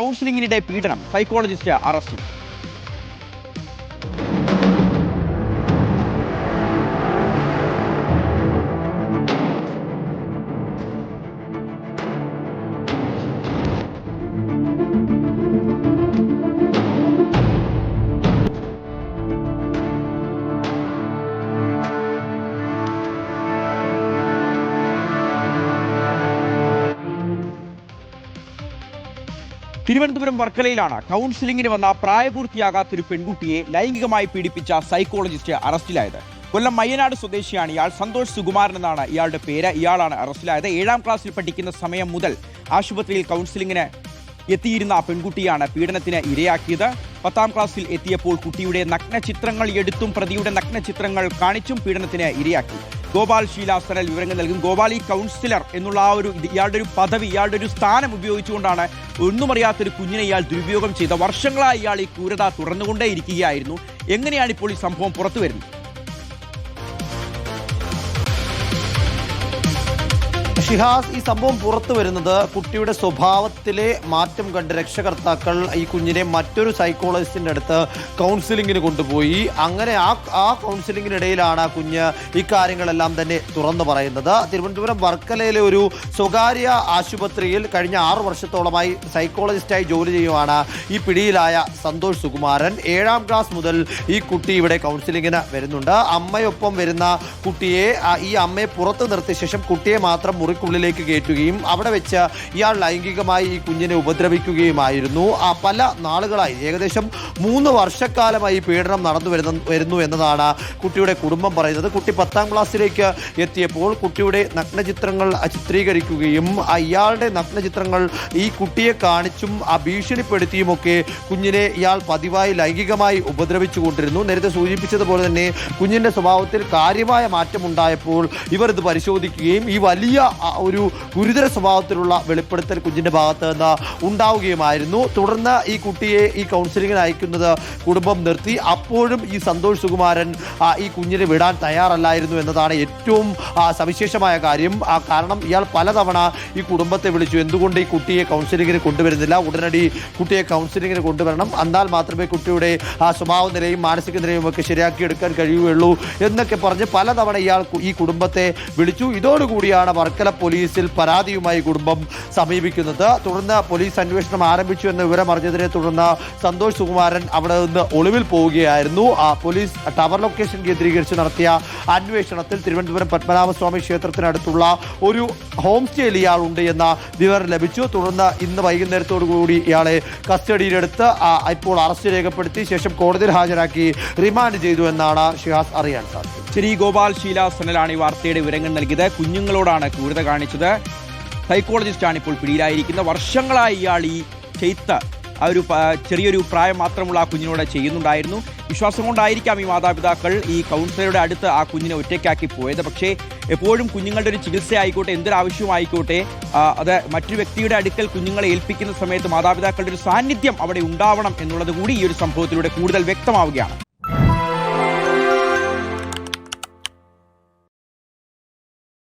കൗൺസിലിംഗിനിടെ പീഡനം, സൈക്കോളജിസ്റ്റ് അറസ്റ്റിൽ. തിരുവനന്തപുരം വർക്കലയിലാണ് കൗൺസിലിംഗിന് വന്ന പ്രായപൂർത്തിയാകാത്തൊരു പെൺകുട്ടിയെ ലൈംഗികമായി പീഡിപ്പിച്ച സൈക്കോളജിസ്റ്റ് അറസ്റ്റിലായത്. കൊല്ലം മയ്യനാട് സ്വദേശിയാണ് ഇയാൾ. സന്തോഷ് സുകുമാരൻ എന്നാണ് ഇയാളുടെ പേര്. ഇയാളാണ് അറസ്റ്റിലായത്. 7ാം ക്ലാസ്സിൽ പഠിക്കുന്ന സമയം മുതൽ ആശുപത്രിയിൽ കൗൺസിലിംഗിന് എത്തിയിരുന്ന പെൺകുട്ടിയാണ് പീഡനത്തിന് ഇരയാക്കിയത്. 10ാം ക്ലാസ്സിൽ എത്തിയപ്പോൾ കുട്ടിയുടെ നഗ്നചിത്രങ്ങൾ എടുത്തും പ്രതിയുടെ നഗ്നചിത്രങ്ങൾ കാണിച്ചും പീഡനത്തിന് ഇരയാക്കി. ഗോപാൽ ശീലാസനൽ വിവരങ്ങൾ നൽകും. ഗോപാൽ, ഈ കൗൺസിലർ എന്നുള്ള ഇയാളുടെ ഒരു പദവി, ഇയാളുടെ ഒരു സ്ഥാനം ഉപയോഗിച്ചുകൊണ്ടാണ് ഒന്നും അറിയാത്തൊരു കുഞ്ഞിനെ ഇയാൾ ദുരുപയോഗം ചെയ്ത. വർഷങ്ങളായി ഇയാൾ ഈ ക്രൂരത തുടർന്നുകൊണ്ടേയിരിക്കുകയായിരുന്നു. എങ്ങനെയാണ് ഇപ്പോൾ ഈ സംഭവം പുറത്തു വരുന്നത്? ഷിഹാസ്, ഈ സംഭവം പുറത്തു വരുന്നത് കുട്ടിയുടെ സ്വഭാവത്തിലെ മാറ്റം കണ്ട് രക്ഷകർത്താക്കൾ ഈ കുഞ്ഞിനെ മറ്റൊരു സൈക്കോളജിസ്റ്റിന്റെ അടുത്ത് കൗൺസിലിങ്ങിന് കൊണ്ടുപോയി. അങ്ങനെ ആ കൗൺസിലിങ്ങിനിടയിലാണ് ആ കുഞ്ഞ് ഇക്കാര്യങ്ങളെല്ലാം തന്നെ തുറന്നു പറയുന്നത്. തിരുവനന്തപുരം വർക്കലയിലെ ഒരു സ്വകാര്യ ആശുപത്രിയിൽ കഴിഞ്ഞ 6 വർഷത്തോളമായി സൈക്കോളജിസ്റ്റായി ജോലി ചെയ്യുവാണ് ഈ പിടിയിലായ സന്തോഷ് സുകുമാരൻ. 7ാം ക്ലാസ് മുതൽ ഈ കുട്ടി ഇവിടെ കൗൺസിലിങ്ങിന് വരുന്നുണ്ട്. അമ്മയൊപ്പം വരുന്ന കുട്ടിയെ ഈ അമ്മയെ പുറത്ത് നിർത്തിയ ശേഷം കുട്ടിയെ മാത്രം മുറിക്കുള്ളിലേക്ക് കയറ്റുകയും അവിടെ വെച്ച് ഇയാൾ ലൈംഗികമായി ഈ കുഞ്ഞിനെ ഉപദ്രവിക്കുകയുമായിരുന്നു. പല നാളുകളായി, ഏകദേശം 3 വർഷക്കാലമായി പീഡനം നടന്നു വരുന്നു എന്നതാണ് കുട്ടിയുടെ കുടുംബം പറയുന്നത്. കുട്ടി 10ാം ക്ലാസ്സിലേക്ക് എത്തിയപ്പോൾ കുട്ടിയുടെ നഗ്നചിത്രങ്ങൾ ചിത്രീകരിക്കുകയും ഇയാളുടെ നഗ്നചിത്രങ്ങൾ ഈ കുട്ടിയെ കാണിച്ചും ഭീഷണിപ്പെടുത്തിയുമൊക്കെ കുഞ്ഞിനെ ഇയാൾ പതിവായി ലൈംഗികമായി ഉപദ്രവിച്ചു കൊണ്ടിരുന്നു. നേരത്തെ സൂചിപ്പിച്ചതുപോലെ തന്നെ കുഞ്ഞിന്റെ സ്വഭാവത്തിൽ കാര്യമായ മാറ്റമുണ്ടായപ്പോൾ ഇവർ ഇത് പരിശോധിക്കുകയും ഈ വലിയ ഒരു ഗുരുതര സ്വഭാവത്തിലുള്ള വെളിപ്പെടുത്തൽ കുഞ്ഞിന്റെ ഭാഗത്ത് നിന്ന് ഉണ്ടാവുകയുമായിരുന്നു. തുടർന്ന് ഈ കുട്ടിയെ ഈ കൗൺസിലിങ്ങിന് അയക്കുന്നത് കുടുംബം നിർത്തി. അപ്പോഴും ഈ സന്തോഷ് സുകുമാരൻ ഈ കുഞ്ഞിനെ വിടാൻ തയ്യാറല്ലായിരുന്നു എന്നതാണ് ഏറ്റവും സവിശേഷമായ കാര്യം. കാരണം ഇയാൾ പലതവണ ഈ കുടുംബത്തെ വിളിച്ചു, എന്തുകൊണ്ട് ഈ കുട്ടിയെ കൗൺസിലിങ്ങിന് കൊണ്ടുവരുന്നില്ല, ഉടനടി കുട്ടിയെ കൗൺസിലിങ്ങിന് കൊണ്ടുവരണം, എന്നാൽ മാത്രമേ കുട്ടിയുടെ സ്വഭാവ നിലയും മാനസിക നിലയും ഒക്കെ ശരിയാക്കിയെടുക്കാൻ കഴിയുകയുള്ളൂ എന്നൊക്കെ പറഞ്ഞ് പലതവണ ഇയാൾ ഈ കുടുംബത്തെ വിളിച്ചു. ഇതോടുകൂടിയാണ് വർക്കല പോലീസിൽ പരാതിയുമായി കുടുംബം സമീപിക്കുന്നത്. തുടർന്ന് പോലീസ് അന്വേഷണം ആരംഭിച്ചു എന്ന വിവരം അറിഞ്ഞതിനെ തുടർന്ന് സന്തോഷ് സുകുമാരൻ അവിടെ നിന്ന് ഒളിവിൽ പോവുകയായിരുന്നു. പോലീസ് ടവർ ലൊക്കേഷൻ കേന്ദ്രീകരിച്ച് നടത്തിയ അന്വേഷണത്തിൽ തിരുവനന്തപുരം പത്മനാഭസ്വാമി ക്ഷേത്രത്തിനടുത്തുള്ള ഒരു ഹോം സ്റ്റേയിൽ ഇയാളുണ്ട് എന്ന വിവരം ലഭിച്ചു. തുടർന്ന് ഇന്ന് വൈകുന്നേരത്തോടു കൂടി ഇയാളെ കസ്റ്റഡിയിലെടുത്ത് ഇപ്പോൾ അറസ്റ്റ് രേഖപ്പെടുത്തി ശേഷം കോടതിയിൽ ഹാജരാക്കി റിമാൻഡ് ചെയ്തു എന്നാണ് ഷിഹാസ് അറിയാൻ സാധിച്ചത്. ശരി, ഗോപാൽ ശീലാസനലാണ് ഈ വാർത്തയുടെ വിവരങ്ങൾ നൽകിയത്. കുഞ്ഞുങ്ങളോടാണ് ക്രൂരത കാണിച്ചത്. സൈക്കോളജിസ്റ്റാണ് ഇപ്പോൾ പിടിയിലായിരിക്കുന്നത്. വർഷങ്ങളായി ഇയാൾ ഈ ചെയ്ത്ത് ഒരു ചെറിയൊരു പ്രായം മാത്രമുള്ള ആ കുഞ്ഞിനോട് ചെയ്യുന്നുണ്ടായിരുന്നു. വിശ്വാസം കൊണ്ടായിരിക്കാം ഈ മാതാപിതാക്കൾ ഈ കൗൺസിലറുടെ അടുത്ത് ആ കുഞ്ഞിനെ ഒറ്റയ്ക്കാക്കി പോയത്. പക്ഷേ എപ്പോഴും കുഞ്ഞുങ്ങളുടെ ഒരു ചികിത്സ ആയിക്കോട്ടെ, എന്തൊരാവശ്യമായിക്കോട്ടെ, അത് മറ്റൊരു വ്യക്തിയുടെ അടുക്കൽ കുഞ്ഞുങ്ങളെ ഏൽപ്പിക്കുന്ന സമയത്ത് മാതാപിതാക്കളുടെ ഒരു സാന്നിധ്യം അവിടെ ഉണ്ടാവണം എന്നുള്ളത് കൂടി ഈ ഒരു സംഭവത്തിലൂടെ കൂടുതൽ വ്യക്തമാവുകയാണ്.